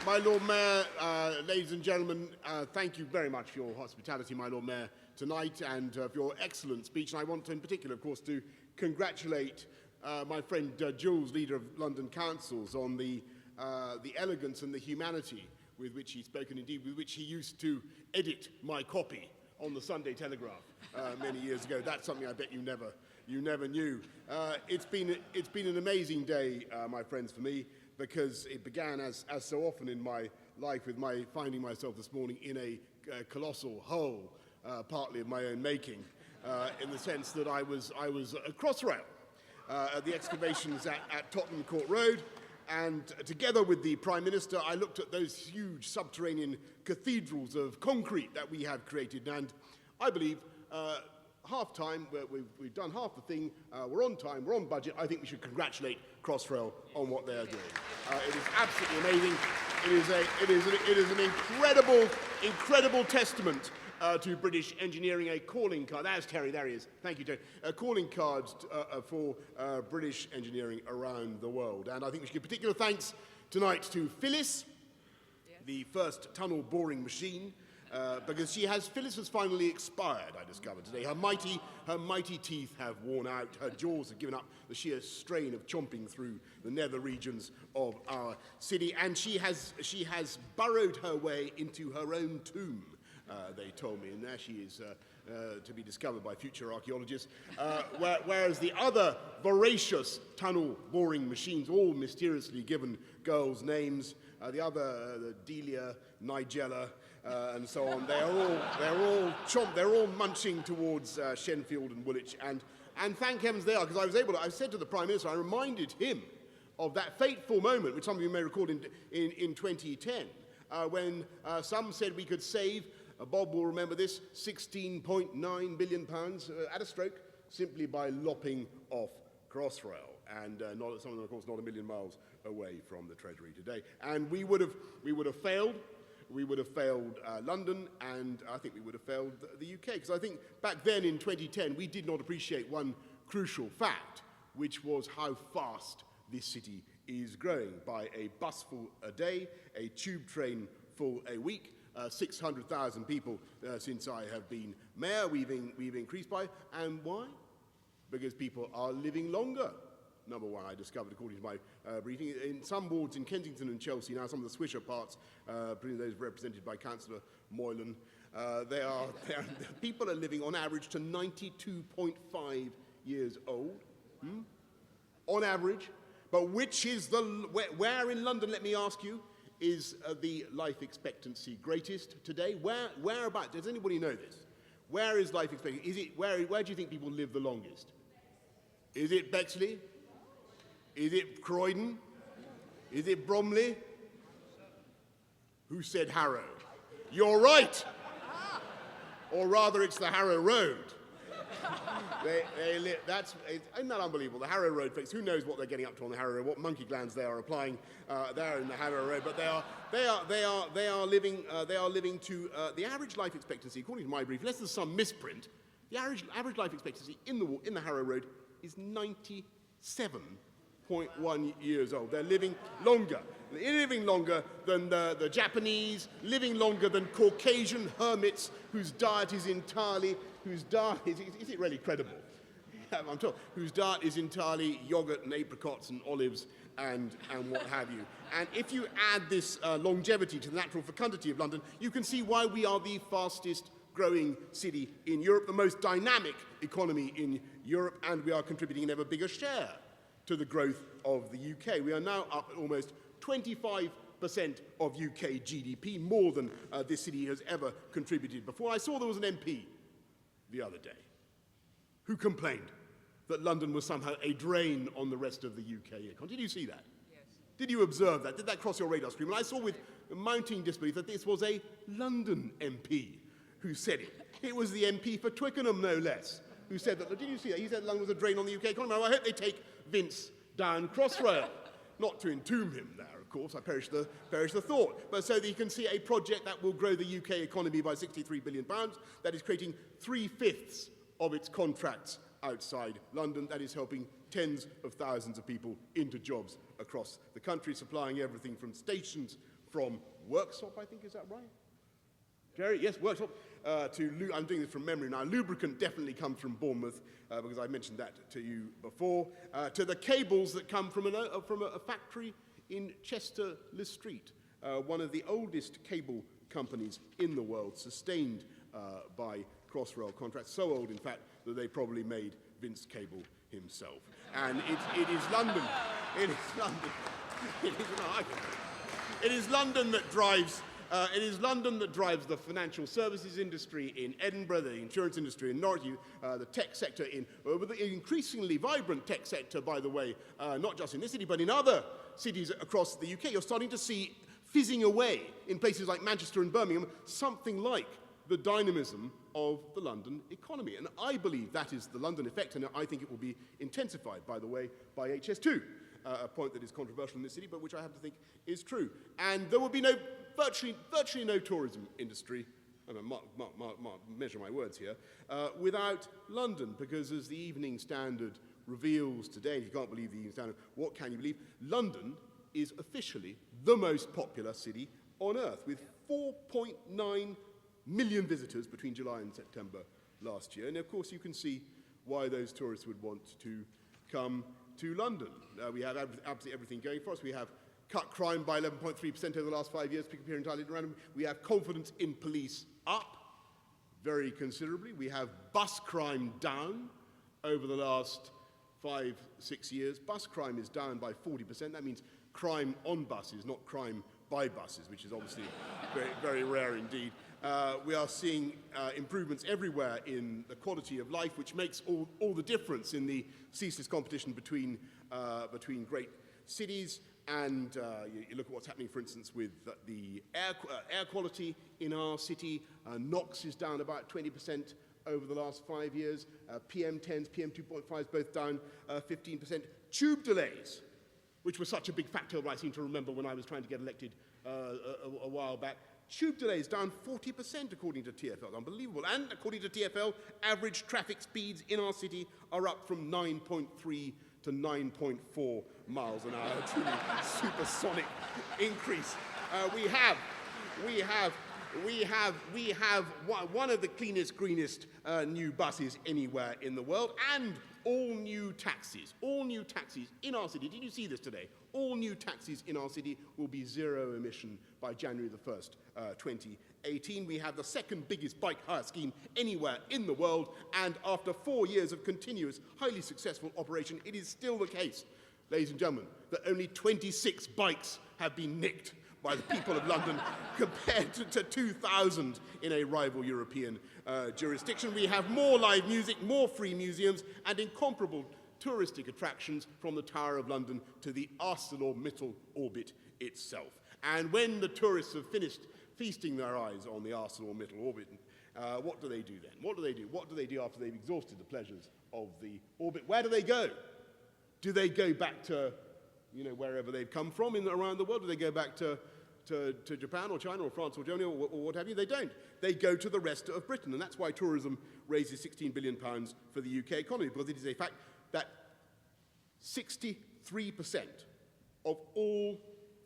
My Lord Mayor, ladies and gentlemen, thank you very much for your hospitality, my Lord Mayor, tonight, and for your excellent speech. And I want to, in particular, of course, to congratulate my friend Jules, leader of London Councils, on the elegance and the humanity with which he spoke, and indeed with which he used to edit my copy on the Sunday Telegraph many years ago. That's something I bet you never knew. It's been an amazing day, my friends, for me, because it began, as so often in my life, with my finding myself this morning in a colossal hole, partly of my own making, in the sense that I was a crossrail at the excavations at Tottenham Court Road, and together with the Prime Minister, I looked at those huge subterranean cathedrals of concrete that we have created, and I believe half time, we've done half the thing, we're on time, we're on budget. I think we should congratulate Crossrail on what they are doing. It is absolutely amazing. It is an incredible testament to British engineering, a calling card. There's Terry, there he is. Thank you, Terry. A calling card for British engineering around the world. And I think we should give particular thanks tonight to Phyllis, the first tunnel boring machine, because Phyllis has finally expired, I discovered today. Her mighty teeth have worn out, her jaws have given up the sheer strain of chomping through the nether regions of our city, and she has burrowed her way into her own tomb, they told me, and there she is to be discovered by future archaeologists. Whereas the other voracious tunnel boring machines, all mysteriously given girls' names, the Delia, Nigella, and so on, they're all munching towards Shenfield and Woolwich, and thank heavens they are, because I said to the Prime Minister, I reminded him of that fateful moment, which some of you may recall in 2010, when some said we could save, Bob will remember this, £16.9 billion at a stroke, simply by lopping off Crossrail, and some of them, of course, not a million miles away from the Treasury today. And we would have failed. We would have failed London, and I think we would have failed the UK, because I think back then in 2010 we did not appreciate one crucial fact, which was how fast this city is growing. By a bus full a day, a tube train full a week, 600,000 people since I have been mayor, we've increased by. And why? Because people are living longer. Number one, I discovered, according to my briefing, in some wards in Kensington and Chelsea, now some of the Swisher parts, particularly those represented by Councillor Moylan, people are living on average to 92.5 years old, on average. But which is where in London, let me ask you, is the life expectancy greatest today? Whereabouts? Does anybody know this? Where is life expectancy? Where do you think people live the longest? Is it Bexley? Is it Croydon? Is it Bromley? Who said Harrow? You're right! Or rather, it's the Harrow Road. Isn't that unbelievable? The Harrow Road folks, who knows what they're getting up to on the Harrow Road, what monkey glands they are applying there in the Harrow Road, but they are living to the average life expectancy, according to my brief, unless there's some misprint, the average life expectancy in the Harrow Road is 97.1 years old. They're living longer. They're living longer than the Japanese, living longer than Caucasian hermits whose diet is entirely, is it really credible? I'm told, whose diet is entirely yogurt and apricots and olives and what have you. And if you add this longevity to the natural fecundity of London, you can see why we are the fastest growing city in Europe, the most dynamic economy in Europe, and we are contributing an ever bigger share to the growth of the UK. We are now up at almost 25% of UK GDP, more than this city has ever contributed before. I saw there was an MP the other day who complained that London was somehow a drain on the rest of the UK economy. Did you see that? Yes. Did you observe that? Did that cross your radar screen? And I saw with mounting disbelief that this was a London MP who said it. It was the MP for Twickenham, no less, who said that. Did you see that? He said London was a drain on the UK economy. Well, I hope they take Vince down Crossrail. Not to entomb him there, of course, I perish the thought, but so that you can see a project that will grow the UK economy by £63 billion, that is creating 3/5 of its contracts outside London, that is helping tens of thousands of people into jobs across the country, supplying everything from stations from workshop, I think, is that right? Jerry, yes, workshop, I'm doing this from memory now. Lubricant definitely comes from Bournemouth, because I mentioned that to you before, to the cables that come from a factory in Chester-le Street, one of the oldest cable companies in the world, sustained by Crossrail contracts, so old, in fact, that they probably made Vince Cable himself. And it is London. It is London. It is London that drives. It is London that drives the financial services industry in Edinburgh, the insurance industry in Norwich, the tech sector with the increasingly vibrant tech sector, by the way, not just in this city, but in other cities across the UK. You're starting to see fizzing away in places like Manchester and Birmingham, something like the dynamism of the London economy. And I believe that is the London effect, and I think it will be intensified, by the way, by HS2, a point that is controversial in this city, but which I have to think is true. And there will be virtually no tourism industry, and I measure my words here, without London, because as the Evening Standard reveals today, if you can't believe the Evening Standard, what can you believe? London is officially the most popular city on earth, with 4.9 million visitors between July and September last year. And of course, you can see why those tourists would want to come to London. We have absolutely everything going for us. We have cut crime by 11.3% over the last 5 years, pick up here entirely at random. We have confidence in police up very considerably. We have bus crime down over the last 5-6 years. Bus crime is down by 40%. That means crime on buses, not crime by buses, which is obviously very, very rare indeed. We are seeing improvements everywhere in the quality of life, which makes all the difference in the ceaseless competition between great cities. And you look at what's happening, for instance, with the air quality in our city. NOx is down about 20% over the last 5 years. PM10s, PM2.5s, both down 15%. Tube delays, which was such a big factor, I seem to remember when I was trying to get elected a while back. Tube delays down 40% according to TfL. Unbelievable. And according to TfL, average traffic speeds in our city are up from 9.3 to 9.4 miles an hour. A truly supersonic increase. We have one of the cleanest, greenest new buses anywhere in the world, and all new taxis in our city. Did you see this today? All new taxis in our city will be zero emission by January the 1st, 2018. We have the second biggest bike hire scheme anywhere in the world, and after 4 years of continuous, highly successful operation, it is still the case, ladies and gentlemen, that only 26 bikes have been nicked by the people of London, compared to 2,000 in a rival European jurisdiction. We have more live music, more free museums, and incomparable touristic attractions from the Tower of London to the ArcelorMittal orbit itself. And when the tourists have finished feasting their eyes on the ArcelorMittal orbit, what do they do then? What do they do? What do they do after they've exhausted the pleasures of the orbit? Where do they go? Do they go back to, wherever they've come from around the world? Do they go back to Japan or China or France or Germany or what have you? They don't. They go to the rest of Britain, and that's why tourism raises £16 billion for the UK economy, because it is a fact that 63% of all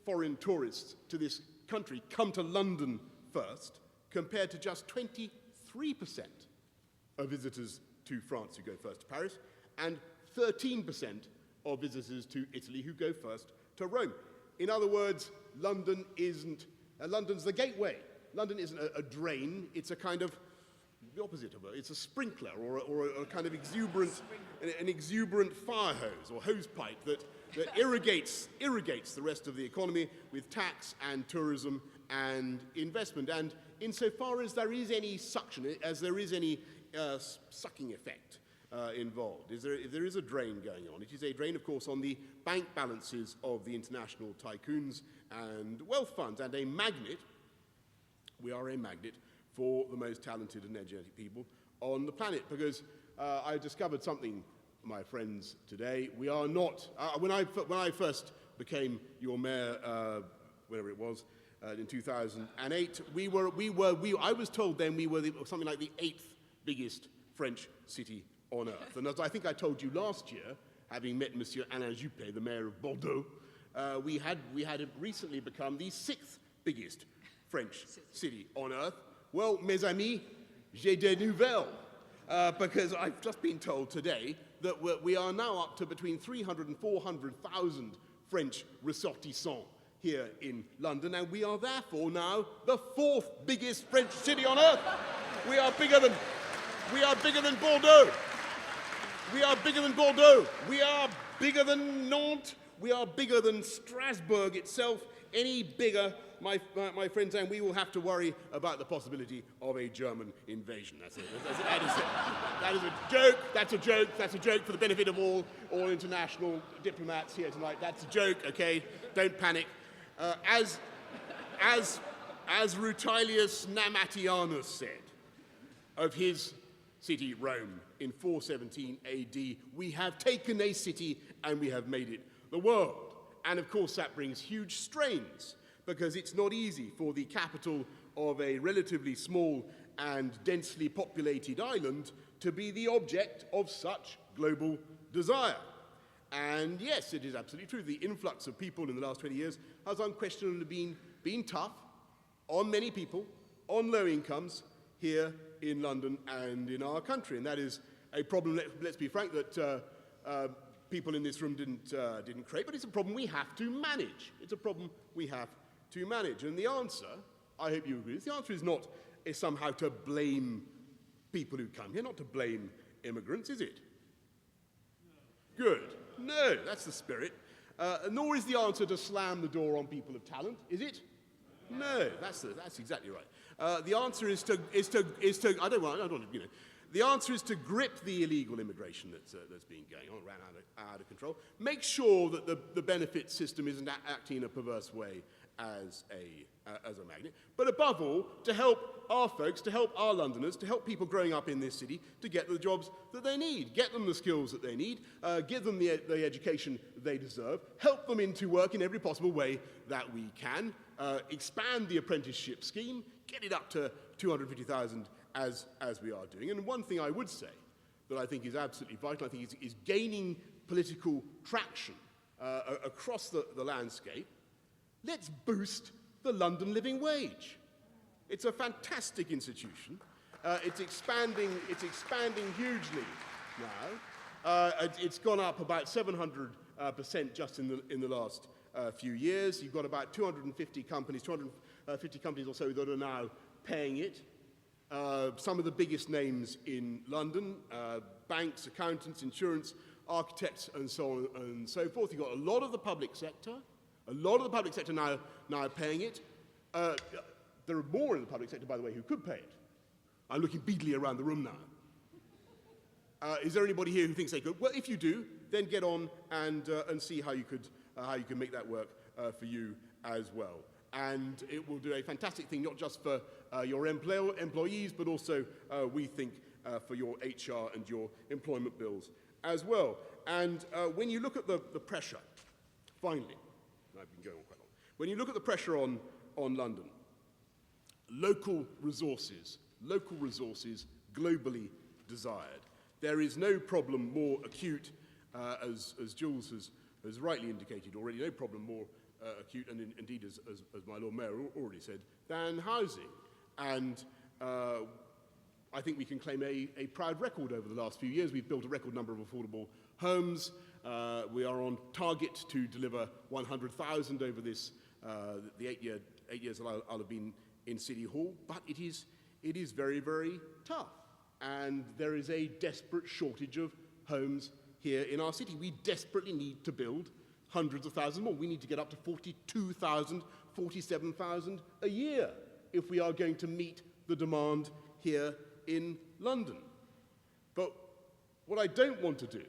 foreign tourists to this country come to London first, compared to just 23% of visitors to France who go first to Paris, and 13% of visitors to Italy who go first to Rome. In other words, London's the gateway. London isn't a drain, it's a kind of, the opposite of it's a sprinkler or a kind of an exuberant fire hose or hose pipe that irrigates the rest of the economy with tax and tourism and investment. And insofar as there is any suction, as there is any sucking effect involved, if there is a drain going on, it is a drain, of course, on the bank balances of the international tycoons and wealth funds, and a magnet. We are a magnet for the most talented and energetic people on the planet, because I discovered something, my friends, today. We are not, when I first became your mayor, whatever it was, in 2008, I was told then we were something like the 8th biggest French city on earth. And as I think I told you last year, having met Monsieur Alain Juppé, the mayor of Bordeaux, we had recently become the 6th biggest French city on earth? Well, mes amis, j'ai des nouvelles, because I've just been told today that we are now up to between 300 and 400,000 French ressortissants here in London, and we are therefore now the 4th biggest French city on earth. We are bigger than Bordeaux. We are bigger than Bordeaux. We are bigger than Nantes. We are bigger than Strasbourg itself. Any bigger, my friends, and we will have to worry about the possibility of a German invasion. That's it. That is a joke. That's a joke. That's a joke for the benefit of all international diplomats here tonight. That's a joke, okay? Don't panic. As Rutilius Namatianus said of his city, Rome, in 417 AD, we have taken a city and we have made it the world. And of course that brings huge strains, because it's not easy for the capital of a relatively small and densely populated island to be the object of such global desire. And yes, it is absolutely true. The influx of people in the last 20 years has unquestionably been tough on many people, on low incomes, here in London and in our country. And that is a problem, let's be frank, that people in this room didn't create, but it's a problem we have to manage. It's a problem we have to manage. And the answer, I hope you agree, the answer is not somehow to blame people who come here, not to blame immigrants, is it? No. Good. No, that's the spirit. Nor is the answer to slam the door on people of talent, is it? No, that's exactly right. The answer is to I don't want to, you know. The answer is to grip the illegal immigration that's been going on, ran out of control. Make sure that the benefit system isn't acting in a perverse way as a magnet. But above all, to help our folks, to help our Londoners, to help people growing up in this city to get the jobs that they need, get them the skills that they need, give them the education they deserve, help them into work in every possible way that we can, expand the apprenticeship scheme, get it up to 250,000 as we are doing. And one thing I would say that I think is absolutely vital, I think is gaining political traction across the landscape. Let's boost the London living wage. It's a fantastic institution. It's expanding hugely now. It's gone up about 700% just in the last few years. You've got about 250 companies or so that are now paying it. Some of the biggest names in London, banks, accountants, insurance, architects, and so on and so forth. You've got a lot of the public sector now paying it. There are more in the public sector, by the way, who could pay it. I'm looking beadily around the room now. Is there anybody here who thinks they could? Well, if you do, then get on and see how you can make that work for you as well. And it will do a fantastic thing, not just for your employees, but also, we think, for your HR and your employment bills as well. And when you look at the pressure, finally, I've been going on quite long. When you look at the pressure on London, local resources, globally desired. There is no problem more acute, as Jules has rightly indicated already, no problem more acute, and indeed, as my Lord Mayor already said, than housing. And I think we can claim a proud record over the last few years. We've built a record number of affordable homes. We are on target to deliver 100,000 over the 8 years that I'll have been in City Hall. But it is very, very tough. And there is a desperate shortage of homes here in our city. We desperately need to build hundreds of thousands more. We need to get up to 42,000, 47,000 a year if we are going to meet the demand here in London. But what I don't want to do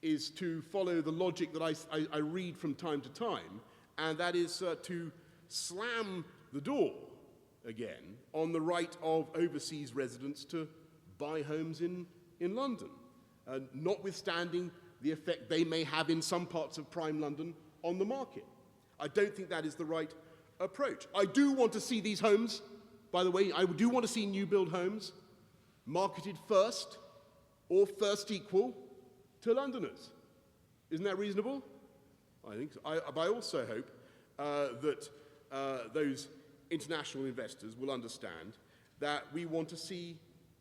is to follow the logic that I read from time to time, and that is to slam the door again on the right of overseas residents to buy homes in London, notwithstanding the effect they may have in some parts of prime London on the market. I don't think that is the right approach. I do want to see these homes, by the way, I do want to see new build homes marketed first or first equal to Londoners. Isn't that reasonable? I think so. But I also hope that those international investors will understand that we want to see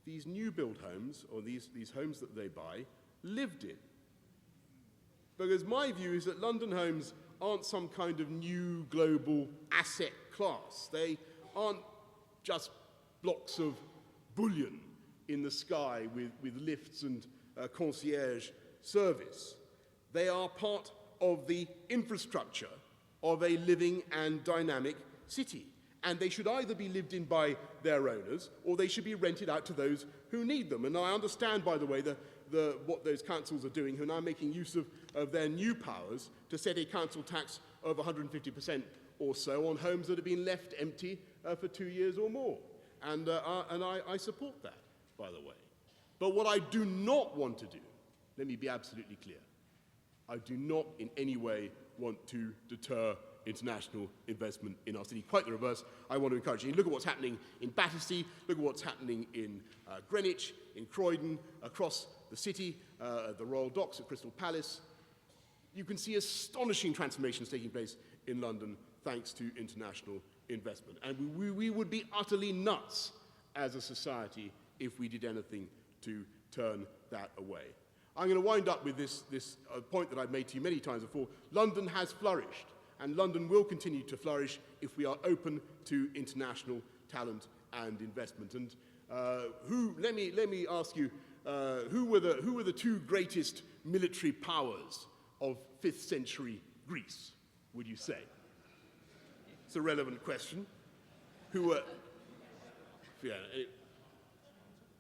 these new build homes, or these homes that they buy, lived in. Because my view is that London homes aren't some kind of new global asset class. They aren't just blocks of bullion in the sky with lifts and concierge service. They are part of the infrastructure of a living and dynamic city. And they should either be lived in by their owners, or they should be rented out to those who need them. And I understand, by the way, what those councils are doing, who are now making use of their new powers to set a council tax of 150% or so on homes that have been left empty for 2 years or more. And I support that, by the way. But what I do not want to do, let me be absolutely clear, I do not in any way want to deter international investment in our city. Quite the reverse. I want to encourage you. Look at what's happening in Battersea, look at what's happening in Greenwich, in Croydon, across the city, at the Royal Docks, at Crystal Palace. You can see astonishing transformations taking place in London thanks to international investment. And we would be utterly nuts as a society if we did anything to turn that away. I'm going to wind up with this point that I've made to you many times before. London has flourished, and London will continue to flourish if we are open to international talent and investment. And let me ask you, who were the two greatest military powers of 5th century Greece, would you say? It's a relevant question. Who were... Yeah,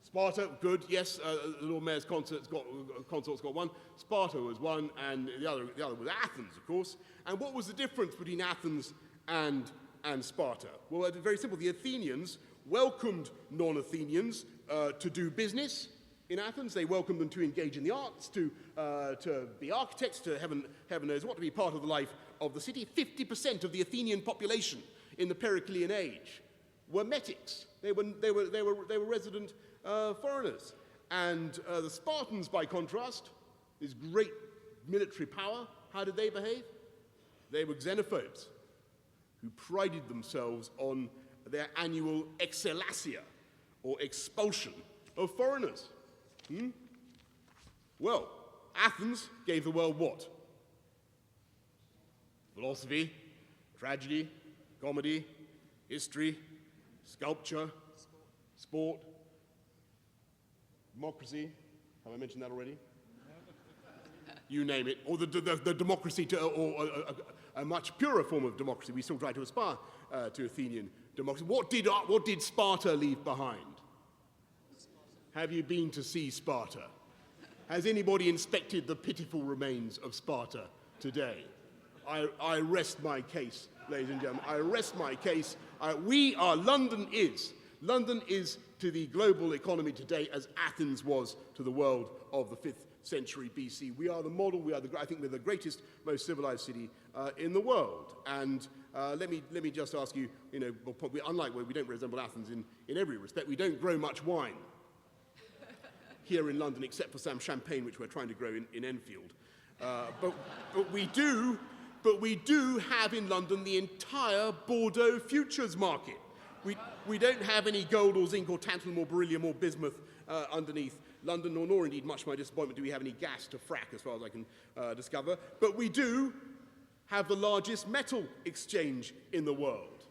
Sparta, good, yes, the Lord Mayor's consort's got one. Sparta was one, and the other was Athens, of course. And what was the difference between Athens and Sparta? Well, it's very simple. The Athenians welcomed non-Athenians to do business in Athens. They welcomed them to engage in the arts, to be architects, to heaven knows what, to be part of the life of the city. 50% of the Athenian population in the Periclean age were metics. They were resident foreigners. And the Spartans, by contrast, this great military power, how did they behave? They were xenophobes who prided themselves on their annual exellasia, or expulsion of foreigners. Well, Athens gave the world what? Philosophy, tragedy, comedy, history, sculpture, sport, democracy. Have I mentioned that already? You name it. Or the democracy, or a much purer form of democracy. We still try to aspire to Athenian democracy. What did Sparta leave behind? Have you been to see Sparta? Has anybody inspected the pitiful remains of Sparta today? I rest my case, ladies and gentlemen. I rest my case. London is to the global economy today as Athens was to the world of the 5th century BC. We are the model. I think we're the greatest, most civilized city in the world. And let me just ask you, unlike where we don't resemble Athens in every respect, we don't grow much wine here in London, except for some champagne, which we're trying to grow in Enfield. But we do have in London the entire Bordeaux futures market. We don't have any gold or zinc or tantalum or beryllium or bismuth underneath London, nor indeed, much to my disappointment, do we have any gas to frack, as far as I can discover. But we do have the largest metal exchange in the world.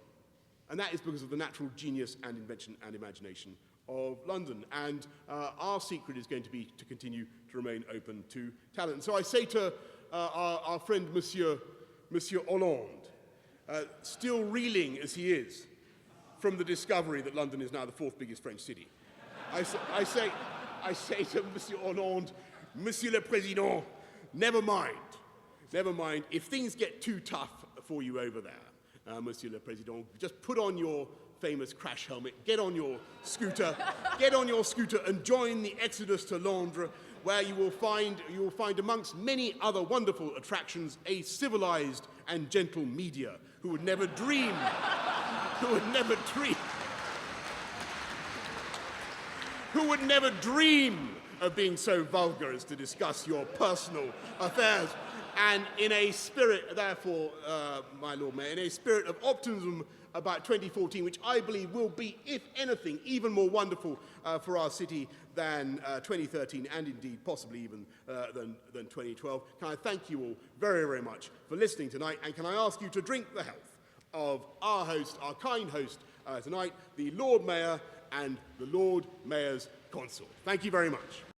And that is because of the natural genius and invention and imagination of London. And our secret is going to be to continue to remain open to talent. And so I say to our friend, Monsieur Hollande, still reeling as he is from the discovery that London is now the 4th biggest French city, I say to Monsieur Hollande, Monsieur le Président, never mind. If things get too tough for you over there, Monsieur le Président, just put on your famous crash helmet, get on your scooter and join the exodus to Londres, where you will find amongst many other wonderful attractions a civilized and gentle media who would never dream of being so vulgar as to discuss your personal affairs. And in a spirit, therefore, my Lord Mayor, in a spirit of optimism about 2014, which I believe will be, if anything, even more wonderful for our city than 2013, and indeed possibly even than 2012, can I thank you all very, very much for listening tonight, and can I ask you to drink the health of our host, our kind host tonight, the Lord Mayor and the Lord Mayor's Consort. Thank you very much.